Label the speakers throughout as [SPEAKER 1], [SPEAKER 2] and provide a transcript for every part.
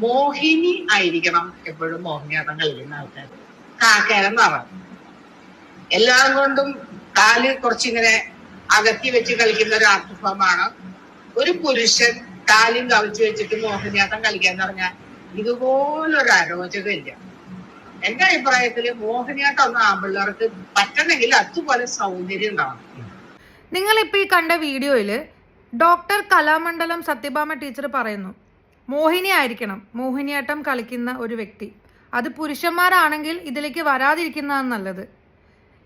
[SPEAKER 1] മോഹിനി ആയിരിക്കണം എപ്പോഴും മോഹിനിയാട്ടം കളിക്കുന്ന ആൾക്കാർ. കാക്കേരം നിറം എല്ലാം കൊണ്ടും കാല് കുറച്ചിങ്ങനെ അകത്തി വെച്ച് കളിക്കുന്ന ഒരു ആർട്ട് ഫോമാണ്. ഒരു പുരുഷൻ കാലും കവിച്ചു വെച്ചിട്ട് മോഹിനിയാട്ടം കളിക്കാന്ന് പറഞ്ഞാൽ ഇതുപോലൊരു അരോചകമില്ല. എന്റെ അഭിപ്രായത്തില് മോഹിനിയാട്ടം ഒന്നും ആമ്പിള്ളേർക്ക് പറ്റണമെങ്കിൽ അതുപോലെ സൗന്ദര്യം ഉണ്ടാവണം.
[SPEAKER 2] നിങ്ങളിപ്പോൾ ഈ കണ്ട വീഡിയോയില് ഡോക്ടർ കലാമണ്ഡലം സത്യഭാമ ടീച്ചർ പറയുന്നു, മോഹിനി ആയിരിക്കണം മോഹിനിയാട്ടം കളിക്കുന്ന ഒരു വ്യക്തി. അത് പുരുഷന്മാരാണെങ്കിൽ ഇതിലേക്ക് വരാതിരിക്കുന്നതാണ് നല്ലത്.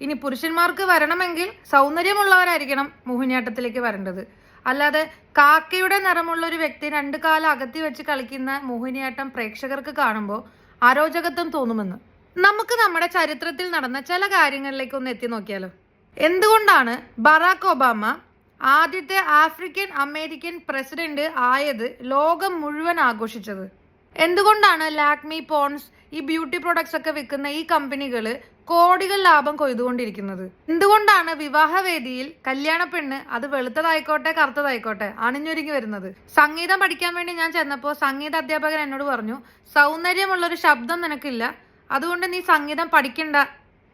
[SPEAKER 2] ഇനി പുരുഷന്മാർക്ക് വരണമെങ്കിൽ സൗന്ദര്യമുള്ളവരായിരിക്കണം മോഹിനിയാട്ടത്തിലേക്ക് വരേണ്ടത്. അല്ലാതെ കാക്കയുടെ നിറമുള്ള ഒരു വ്യക്തി 2 കാലം അകത്തി വെച്ച് കളിക്കുന്ന മോഹിനിയാട്ടം പ്രേക്ഷകർക്ക് കാണുമ്പോൾ അരോചകത്വം തോന്നുമെന്ന്. നമുക്ക് നമ്മുടെ ചരിത്രത്തിൽ നടന്ന ചില കാര്യങ്ങളിലേക്ക് ഒന്ന് എത്തി നോക്കിയാലോ. എന്തുകൊണ്ടാണ് ബറാക് ഒബാമ ആദ്യത്തെ ആഫ്രിക്കൻ അമേരിക്കൻ പ്രസിഡന്റ് ആയത് ലോകം മുഴുവൻ ആഘോഷിച്ചത്? എന്തുകൊണ്ടാണ് ലാക്മി, പോൺസ്, ഈ ബ്യൂട്ടി പ്രൊഡക്ട്സ് ഒക്കെ വിൽക്കുന്ന ഈ കമ്പനികൾ കോടികൾ ലാഭം കൊയ്തുകൊണ്ടിരിക്കുന്നത്? എന്തുകൊണ്ടാണ് വിവാഹവേദിയിൽ കല്യാണ പെണ്ണ്, അത് വെളുത്തതായിക്കോട്ടെ കറുത്തതായിക്കോട്ടെ, അണിഞ്ഞൊരുങ്ങി വരുന്നത്? സംഗീതം പഠിക്കാൻ വേണ്ടി ഞാൻ ചെന്നപ്പോൾ സംഗീത അധ്യാപകൻ എന്നോട് പറഞ്ഞു, സൗന്ദര്യമുള്ളൊരു ശബ്ദം നിനക്കില്ല, അതുകൊണ്ട് നീ സംഗീതം പഠിക്കണ്ട,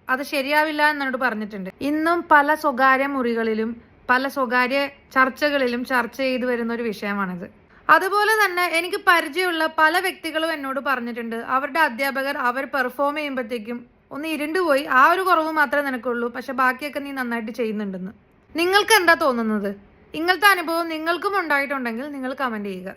[SPEAKER 2] അത് ശരിയാവില്ല എന്നോട് പറഞ്ഞിട്ടുണ്ട്. ഇന്നും പല സ്വകാര്യ മുറികളിലും പല സ്വകാര്യ ചർച്ചകളിലും ചർച്ച ചെയ്തു വരുന്ന ഒരു വിഷയമാണിത്. അതുപോലെ തന്നെ എനിക്ക് പരിചയമുള്ള പല വ്യക്തികളും എന്നോട് പറഞ്ഞിട്ടുണ്ട്, അവരുടെ അധ്യാപകർ അവർ പെർഫോം ചെയ്യുമ്പോഴത്തേക്കും ഒന്ന് ഇരുണ്ടുപോയി, ആ ഒരു കുറവ് മാത്രമേ നിനക്കുള്ളൂ, പക്ഷെ ബാക്കിയൊക്കെ നീ നന്നായിട്ട് ചെയ്യുന്നുണ്ടെന്ന്. നിങ്ങൾക്ക് എന്താ തോന്നുന്നത്? ഇങ്ങനത്തെ അനുഭവം നിങ്ങൾക്കും ഉണ്ടായിട്ടുണ്ടെങ്കിൽ നിങ്ങൾ കമന്റ് ചെയ്യുക.